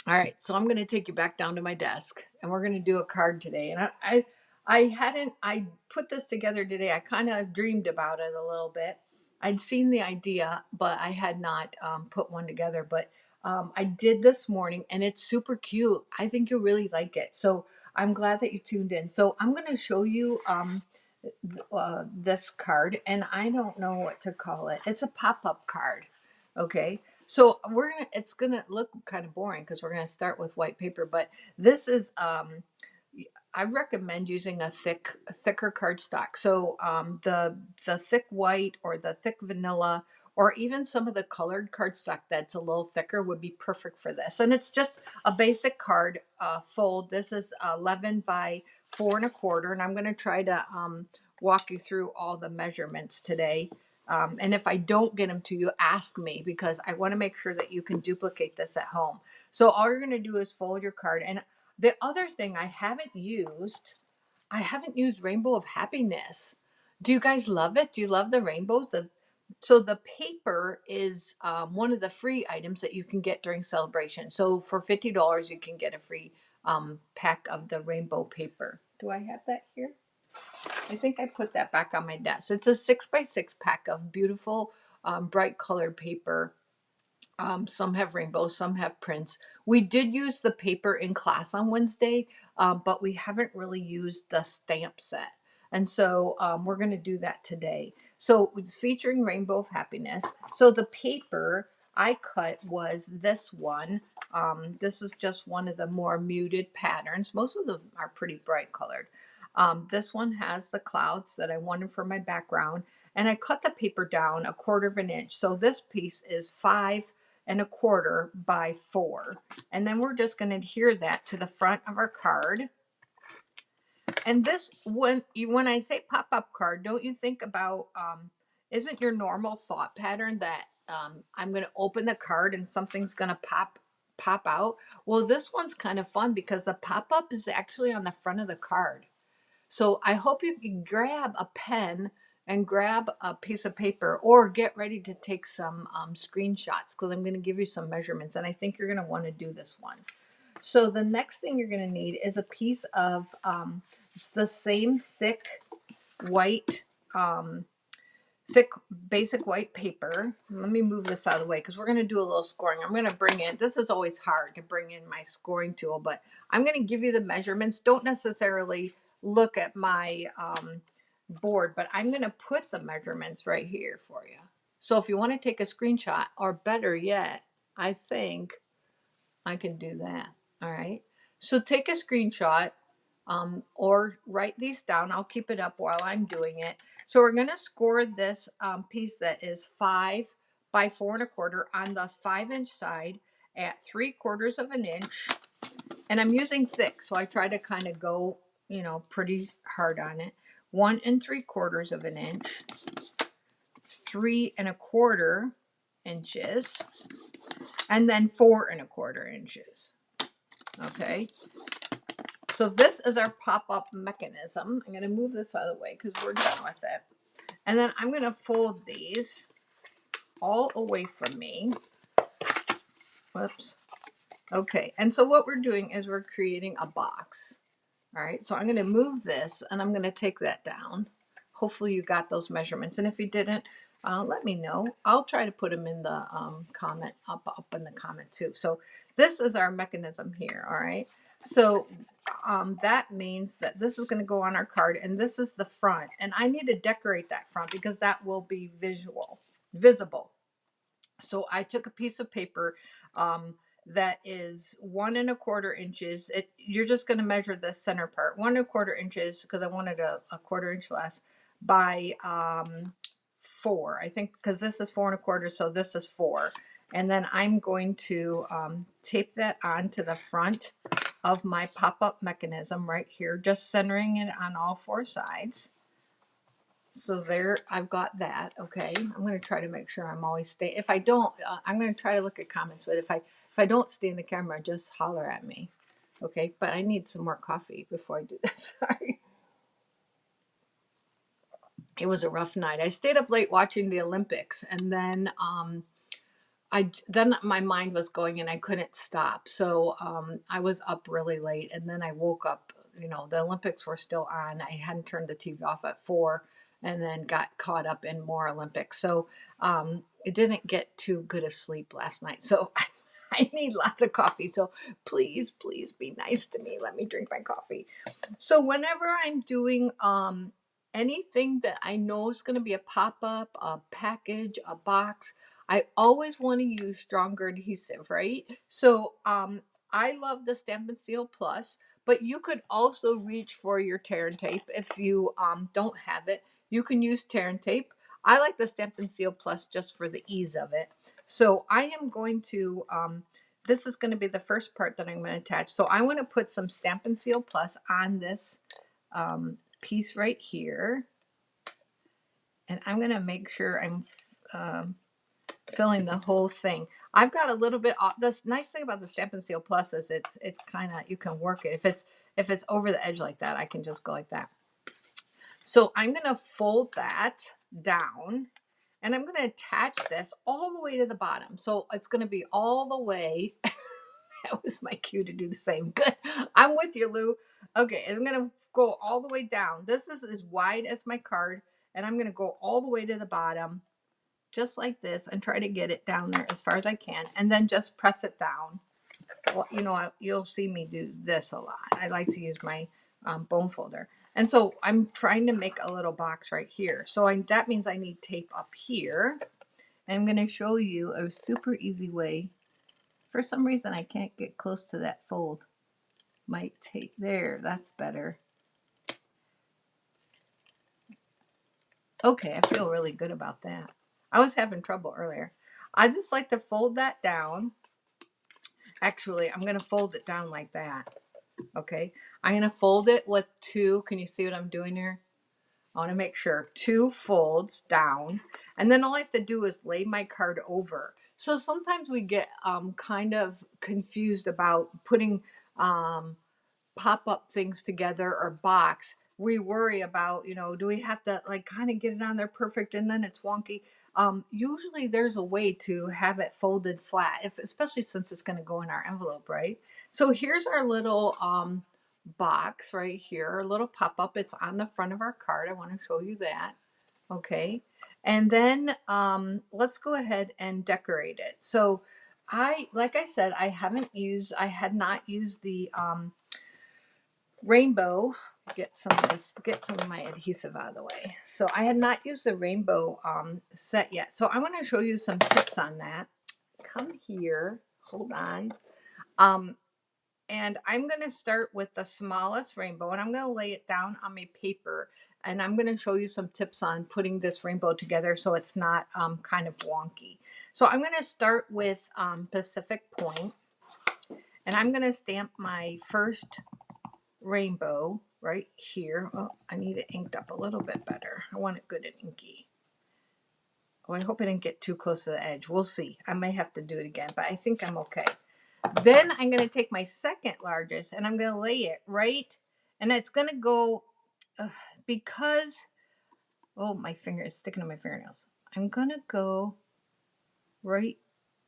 All right, so I'm going to take you back down to my desk, and we're going to do a card today. And I put this together today. I kind of dreamed about it a little bit. I'd seen the idea, but I had not put one together. But I did this morning, and it's super cute. I think you'll really like it. So I'm glad that you tuned in. So I'm going to show you this card, and I don't know what to call it. It's a pop-up card. Okay. So it's gonna look kind of boring because we're gonna start with white paper, but this is I recommend using a thicker cardstock. So the thick white or the thick vanilla or even some of the colored cardstock that's a little thicker would be perfect for this. And it's just a basic card fold. This is 11 by 4 1/4, and I'm going to try to walk you through all the measurements today. And if I don't get them to you, ask me because I want to make sure that you can duplicate this at home. So all you're going to do is fold your card. And the other thing I haven't used Rainbow of Happiness. Do you guys love it? Do you love the rainbows? So the paper is one of the free items that you can get during celebration. So for $50, you can get a free pack of the rainbow paper. Do I have that here? I think I put that back on my desk. It's a 6x6 pack of beautiful, bright colored paper. Some have rainbows, some have prints. We did use the paper in class on Wednesday, but we haven't really used the stamp set. And so we're going to do that today. So it's featuring Rainbow of Happiness. So the paper I cut was this one. This was just one of the more muted patterns. Most of them are pretty bright colored. This one has the clouds that I wanted for my background. And I cut the paper down 1/4 inch. So this piece is 5 1/4 by 4. And then we're just going to adhere that to the front of our card. And this, when I say pop-up card, don't you think about, isn't your normal thought pattern that I'm going to open the card and something's going to pop out? Well, this one's kind of fun because the pop-up is actually on the front of the card. So I hope you can grab a pen and grab a piece of paper or get ready to take some screenshots because I'm going to give you some measurements and I think you're going to want to do this one. So the next thing you're going to need is a piece of it's the same thick white, thick basic white paper. Let me move this out of the way because we're going to do a little scoring. I'm going to bring in, this is always hard to bring in my scoring tool, but I'm going to give you the measurements. Don't necessarily look at my board, but I'm going to put the measurements right here for you. So if you want to take a screenshot, or better yet, I think I can do that. All right. So take a screenshot or write these down. I'll keep it up while I'm doing it. So we're going to score this piece that is 5 by 4 1/4 on the 5-inch side at 3/4 of an inch. And I'm using thick, so I try to kind of go, pretty hard on it. 1 3/4 of an inch, 3 1/4 inches, and then 4 1/4 inches. Okay. So this is our pop-up mechanism. I'm going to move this out of the way because we're done with it. And then I'm going to fold these all away from me. Whoops. Okay. And so what we're doing is we're creating a box. All right. So I'm going to move this and I'm going to take that down. Hopefully you got those measurements. And if you didn't, let me know. I'll try to put them in the comment up in the comment too. So this is our mechanism here. All right. So that means that this is going to go on our card and this is the front. And I need to decorate that front because that will be visible. So I took a piece of paper that is 1 1/4 inches. You're just going to measure the center part, 1 1/4 inches because I wanted a 1/4 inch less by 4. I think because this is 4 1/4, so this is 4. And then I'm going to tape that onto the front of my pop-up mechanism right here, just centering it on all 4 sides. So there, I've got that. Okay, I'm going to try to make sure I'm always staying. If I don't, I'm going to try to look at comments. But if I don't stay in the camera, just holler at me. Okay, but I need some more coffee before I do that. Sorry. It was a rough night. I stayed up late watching the Olympics, and then then my mind was going and I couldn't stop. So I was up really late, and then I woke up. You know, the Olympics were still on. I hadn't turned the TV off at 4, and then got caught up in more Olympics. So it didn't get too good of sleep last night. So I need lots of coffee. So please, please be nice to me. Let me drink my coffee. So whenever I'm doing anything that I know is going to be a pop-up, a package, a box, I always want to use stronger adhesive, right? So I love the Stampin' Seal Plus, but you could also reach for your tear and tape if you don't have it. You can use tear and tape. I like the Stampin' Seal Plus just for the ease of it. So I am going to this is going to be the first part that I'm going to attach. So I want to put some Stampin' Seal Plus on this piece right here. And I'm going to make sure I'm filling the whole thing. I've got a little bit off. The nice thing about the Stampin' Seal Plus is it's kind of, you can work it. If it's over the edge like that, I can just go like that. So I'm going to fold that down. And I'm going to attach this all the way to the bottom. So it's going to be all the way. That was my cue to do the same. Good. I'm with you, Lou. Okay, I'm going to go all the way down. This is as wide as my card. And I'm going to go all the way to the bottom, just like this, and try to get it down there as far as I can. And then just press it down. Well, you know, you'll see me do this a lot. I like to use my bone folder. And so I'm trying to make a little box right here. So that means I need tape up here. And I'm going to show you a super easy way. For some reason, I can't get close to that fold. Might take there. That's better. Okay, I feel really good about that. I was having trouble earlier. I just like to fold that down. Actually, I'm going to fold it down like that. Okay, I'm going to fold it with 2. Can you see what I'm doing here? I want to make sure 2 folds down, and then all I have to do is lay my card over. So sometimes we get kind of confused about putting pop-up things together or box. We worry about, you know, do we have to like kind of get it on there perfect and then it's wonky. Usually there's a way to have it folded flat, especially since it's going to go in our envelope, right? So here's our little box right here, a little pop-up. It's on the front of our card. I want to show you that. Okay. And then let's go ahead and decorate it. So like I said, I had not used the rainbow. Get some of my adhesive out of the way. So I had not used the rainbow set yet. So I want to show you some tips on that. Come here, hold on. And I'm going to start with the smallest rainbow, and I'm going to lay it down on my paper, and I'm going to show you some tips on putting this rainbow together so it's not kind of wonky. So I'm going to start with Pacific Point, and I'm going to stamp my first rainbow right here. Oh, I need it inked up a little bit better. I want it good and inky. Oh, I hope I didn't get too close to the edge. We'll see. I may have to do it again, but I think I'm okay. Then I'm going to take my second largest and I'm going to lay it right, and it's going to go because, oh, my finger is sticking to my fingernails. I'm going to go right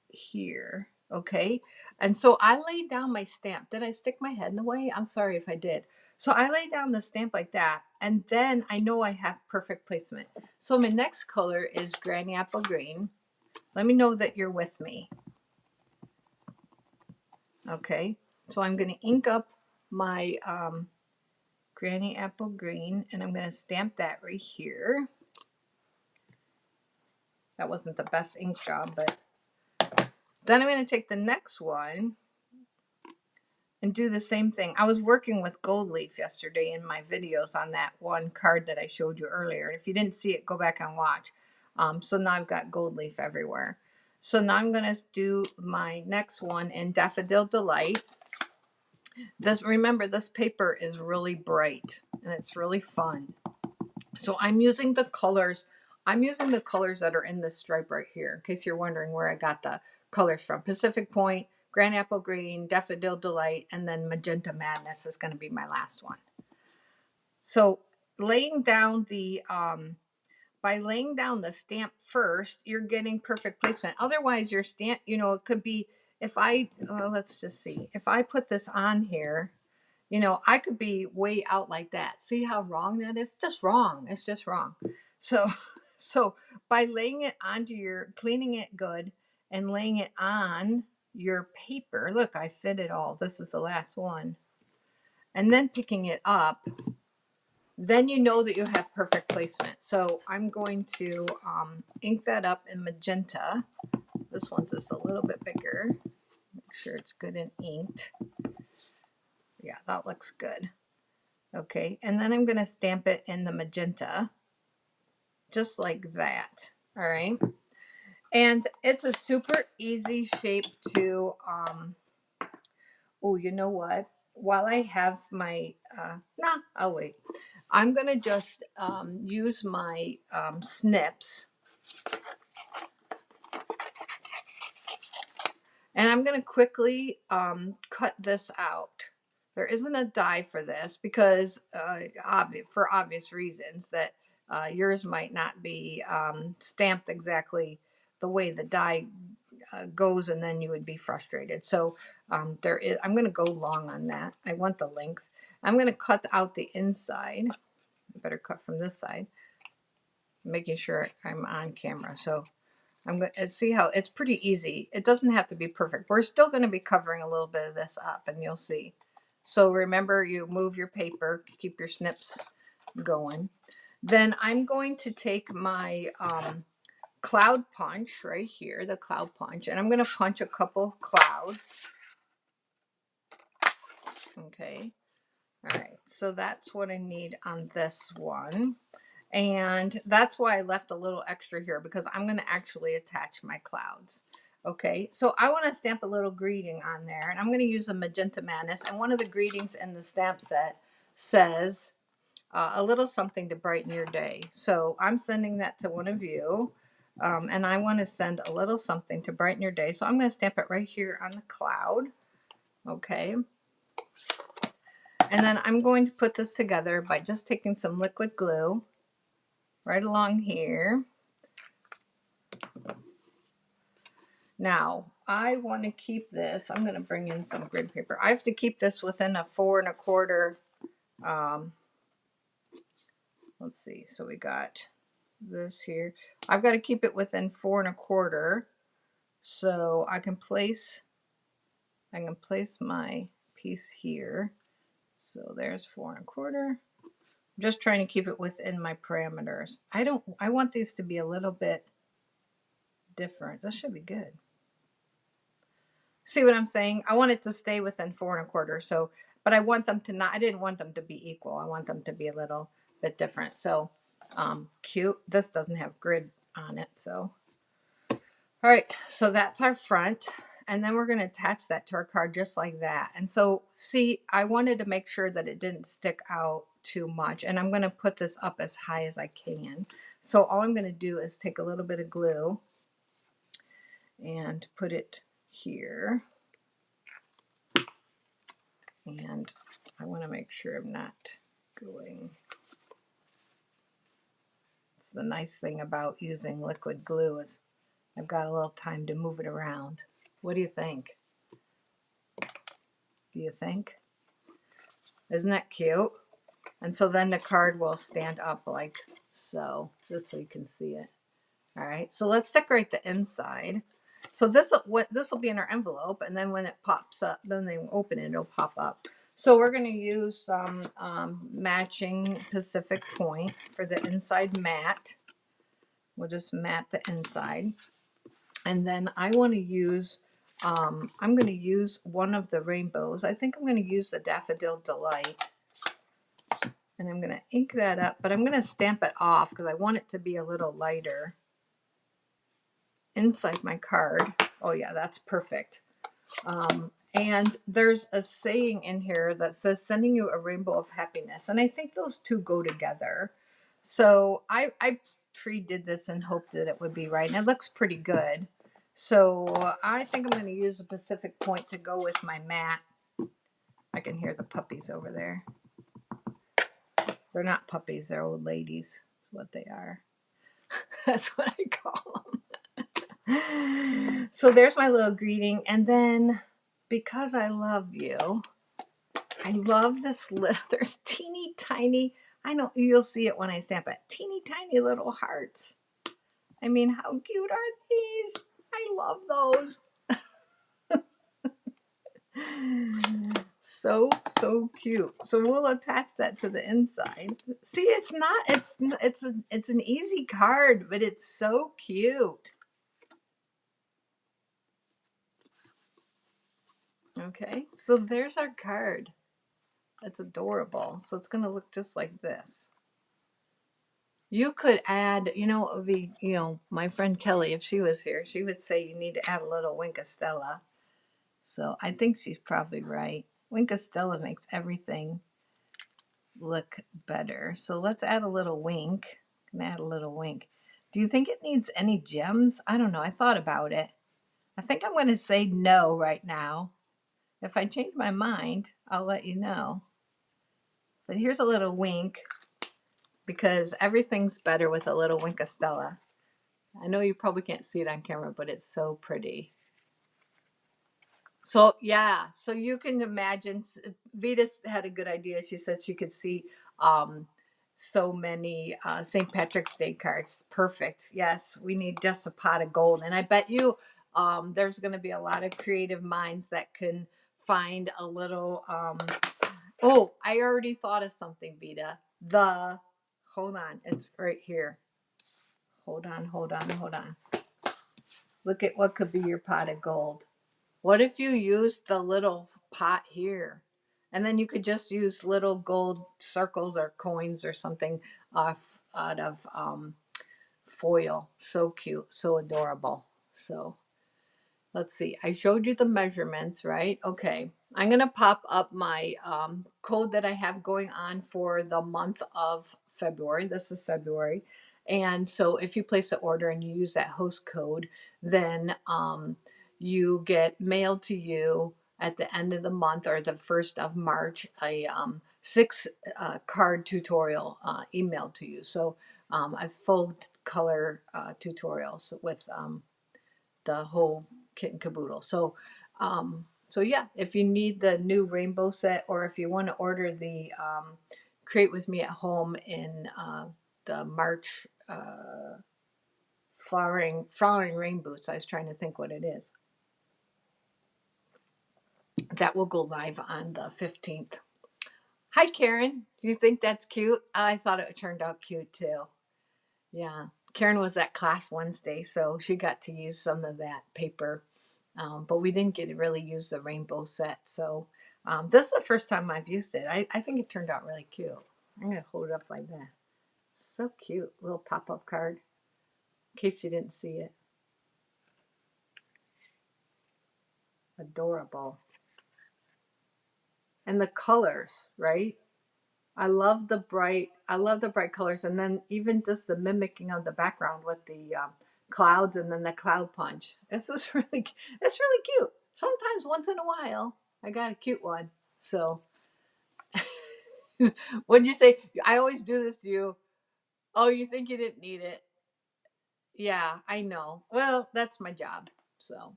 here. Okay. And so I laid down my stamp. Did I stick my head in the way? I'm sorry if I did. So I lay down the stamp like that, and then I know I have perfect placement. So my next color is Granny Apple Green. Let me know that you're with me. Okay, so I'm going to ink up my Granny Apple Green, and I'm going to stamp that right here. That wasn't the best ink job, but then I'm going to take the next one and do the same thing. I was working with gold leaf yesterday in my videos on that one card that I showed you earlier. If you didn't see it, go back and watch. So now I've got gold leaf everywhere. So now I'm going to do my next one in Daffodil Delight. Remember, this paper is really bright and it's really fun. So I'm using the colors. I'm using the colors that are in this stripe right here, in case you're wondering where I got the colors from. Pacific Point, Grand Apple Green, Daffodil Delight, and then Magenta Madness is going to be my last one. So laying down the by laying down the stamp first, you're getting perfect placement. Otherwise, your stamp, you know, it could be, if I, let's just see, if I put this on here, you know, I could be way out like that. See how wrong that is? Just wrong. It's just wrong. So, so by laying it onto your, cleaning it good and laying it on your paper, look, I fit it all. This is the last one. And then picking it up, then you know that you have perfect placement. So I'm going to ink that up in magenta. This one's just a little bit bigger. Make sure it's good and inked. Yeah, that looks good. Okay, and then I'm going to stamp it in the magenta, just like that. All right, and it's a super easy shape to, oh, you know what? While I have my, nah, I'll wait. I'm going to just use my snips. And I'm going to quickly cut this out. There isn't a die for this because for obvious reasons that yours might not be stamped exactly the way the die goes, and then you would be frustrated. So I'm going to go long on that. I want the length. I'm going to cut out the inside. I better cut from this side, making sure I'm on camera. So I'm going to see how it's pretty easy. It doesn't have to be perfect. We're still going to be covering a little bit of this up, and you'll see. So remember, you move your paper, keep your snips going. Then I'm going to take my cloud punch right here, the cloud punch, and I'm going to punch a couple clouds. Okay. All right. So that's what I need on this one. And that's why I left a little extra here, because I'm going to actually attach my clouds. Okay, so I want to stamp a little greeting on there, and I'm going to use the Magenta Madness. And one of the greetings in the stamp set says a little something to brighten your day. So I'm sending that to one of you, and I want to send a little something to brighten your day. So I'm going to stamp it right here on the cloud. Okay. And then I'm going to put this together by just taking some liquid glue right along here. Now, I want to keep this, I'm going to bring in some grid paper. I have to keep this within a 4 1/4, let's see, so we got this here. I've got to keep it within 4 1/4, so I can place my piece here. So there's 4 1/4. I'm just trying to keep it within my parameters. I want these to be a little bit different. This should be good. See what I'm saying? I want it to stay within 4 1/4. So, but I want them to not, I didn't want them to be equal. I want them to be a little bit different. So, cute. This doesn't have grid on it. So, all right. So that's our front. And then we're going to attach that to our card just like that. And so, see, I wanted to make sure that it didn't stick out too much. And I'm going to put this up as high as I can. So all I'm going to do is take a little bit of glue and put it here. And I want to make sure I'm not going. It's the nice thing about using liquid glue is I've got a little time to move it around. What do you think? Do you think? Isn't that cute? And so then the card will stand up like so, just so you can see it. All right, so let's decorate the inside. So this will be in our envelope, and then when it pops up, then they open it, it'll pop up. So we're going to use some matching Pacific Point for the inside mat. We'll just mat the inside. And then I want to use, I'm going to use one of the rainbows. I think I'm going to use the Daffodil Delight. And I'm going to ink that up, but I'm going to stamp it off because I want it to be a little lighter inside my card. Oh yeah, that's perfect. And there's a saying in here that says sending you a rainbow of happiness. And I think those two go together. So I pre-did this and hoped that it would be right. And it looks pretty good. So I think I'm going to use a Pacific Point to go with my mat. I can hear the puppies over there. They're not puppies, they're old ladies. That's what they are. That's what I call them. So there's my little greeting. And then because I love you, I love this little, there's teeny tiny, I know you'll see it when I stamp it, teeny tiny little hearts. I mean, how cute are these? I love those. So cute. So we'll attach that to the inside. See, it's not, it's an easy card, but it's so cute. Okay, so there's our card. That's adorable. So it's going to look just like this. You could add, it would be, my friend Kelly, if she was here, she would say you need to add a little Wink of Stella. So I think she's probably right. Wink of Stella makes everything look better. So let's add a little wink. I'm gonna add a little wink. Do you think it needs any gems? I don't know. I thought about it. I think I'm going to say no right now. If I change my mind, I'll let you know. But here's a little wink because everything's better with a little Wink of Stella. I know you probably can't see it on camera, but it's so pretty. So yeah, so you can imagine. Vita had a good idea. She said she could see so many St. Patrick's Day cards. Perfect. Yes, we need just a pot of gold, and I bet you there's going to be a lot of creative minds that can find a little. Oh, I already thought of something, Vita. Hold on, it's right here. Hold on. Look at what could be your pot of gold. What if you used the little pot here? And then you could just use little gold circles or coins or something out of foil. So cute, so adorable. So let's see. I showed you the measurements, right? Okay. I'm going to pop up my code that I have going on for the month of February. This is February. And so if you place an order and you use that host code, then you get mailed to you at the end of the month or the 1st of March a 6 card tutorial emailed to you. So a full color tutorials with the whole kit and caboodle. So yeah, if you need the new rainbow set, or if you want to order the Create With Me at Home in the March flowering rain boots, I was trying to think what it is. That will go live on the 15th. Hi, Karen. Do you think that's cute? I thought it turned out cute too. Yeah. Karen was at class Wednesday, so she got to use some of that paper. But we didn't get to really use the rainbow set. So this is the first time I've used it. I think it turned out really cute. I'm going to hold it up like that. So cute. Little pop-up card. In case you didn't see it. Adorable. And the colors, right? I love the bright colors, and then even just the mimicking of the background with the clouds and then the cloud punch. It's really cute. Sometimes once in a while, I got a cute one. So, what'd you say? I always do this to you. Oh, you think you didn't need it? Yeah, I know. Well, that's my job. So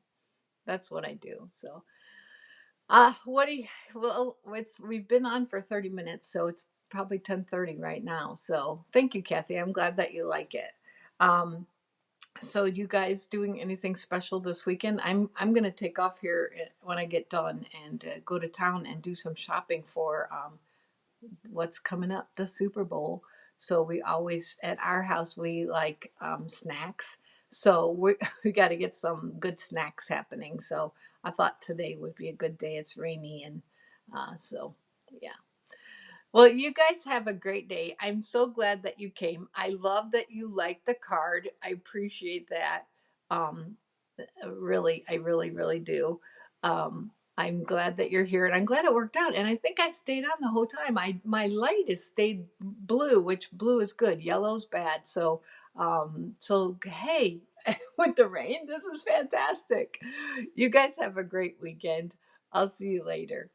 that's what I do. So, what do you, well, we've been on for 30 minutes, so it's probably 10:30 right now. So thank you, Kathy. I'm glad that you like it. So you guys doing anything special this weekend? I'm gonna take off here when I get done and go to town and do some shopping for what's coming up, the Super Bowl. So we always at our house we like snacks. So we got to get some good snacks happening. So I thought today would be a good day. It's rainy and so yeah. Well, you guys have a great day. I'm so glad that you came. I love that you liked the card. I appreciate that. Um, really, I really do. I'm glad that you're here, and I'm glad it worked out. And I think I stayed on the whole time. My light has stayed blue, which blue is good. Yellow's bad. So hey, with the rain, this is fantastic. You guys have a great weekend. I'll see you later.